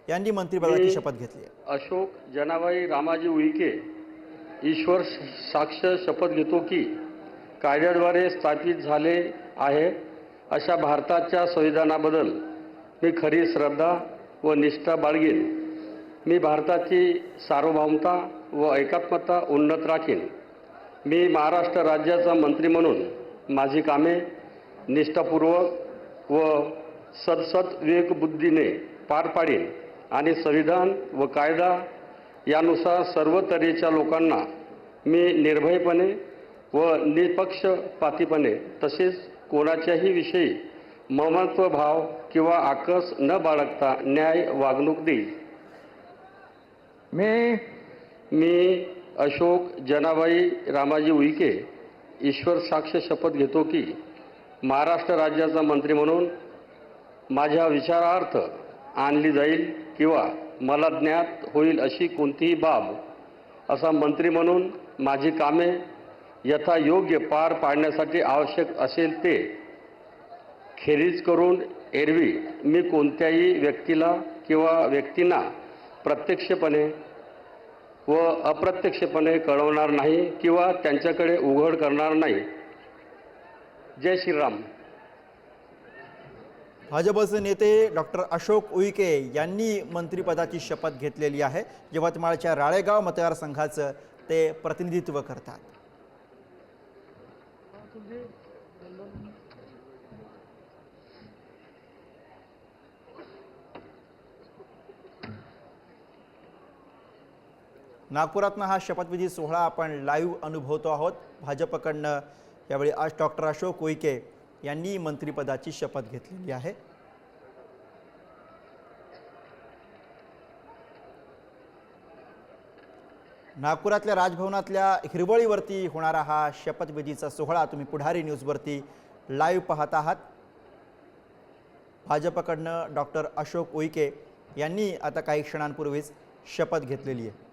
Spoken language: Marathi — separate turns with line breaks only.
यांनी मंत्रिपदाची शपथ घेतली आहे।
अशोक जनाबाई रामाजी उईके ईश्वर साक्ष शपथ घेतो की कायद्याद्वारे स्थापित झाले आहे अशा भारताच्या संविधानाबद्दल मी खरी श्रद्धा व निष्ठा बाळगीन। मी भारताची सार्वभौमता व एकात्मता उन्नत राखीन। मी महाराष्ट्र राज्याचा मंत्री म्हणून माझी कामे निष्ठापूर्वक व सदसद विवेकबुद्धीने पार पाडीन आणि संविधान व कायदा यानुसार सर्व तऱ्हेच्या लोकांना मी निर्भयपणे व निपक्षपातीपणे तसेच कोणाच्याही विषयी ममत्व भाव किंवा आकस न बाळगता न्याय वागणूक देईल। मी अशोक जनाबाई रामाजी उईके ईश्वर साक्ष शपथ घेतो की महाराष्ट्र राज्याचा मंत्री म्हणून माझ्या विचारार्थ आणली जाईल किंवा मला ज्ञात होईल अशी कोणतीही बाब असा मंत्री म्हणून माझी कामे यथायोग्य पार पाडण्यासाठी आवश्यक असेल ते खेरीज करून एरवी मी कोणत्याही व्यक्तीला किंवा व्यक्तींना प्रत्यक्षपणे व अप्रत्यक्षपणे कळवणार नाही किंवा त्यांच्याकडे उघड करणार नाही। जय श्रीराम।
भाजपचे नेते डॉक्टर अशोक उईके यांनी मंत्रिपदाची शपथ घेतलेली आहे। यवतमाळच्या राळेगाव मतदारसंघाचं ते प्रतिनिधित्व करतात। नागपुरातनं हा शपथविधी सोहळा आपण लाईव्ह अनुभवतो आहोत। भाजपकडनं यावेळी आज डॉक्टर अशोक उईके यांनी मंत्रिपदाची शपथ घेतलेली आहे। नागपुरातल्या राजभवनातल्या हिरवळीवरती होणारा हा शपथविधीचा सोहळा तुम्ही पुढारी न्यूजवरती लाईव्ह पाहत आहात। भाजपकडनं डॉक्टर अशोक उईके यांनी आता काही क्षणांपूर्वीच शपथ घेतलेली आहे।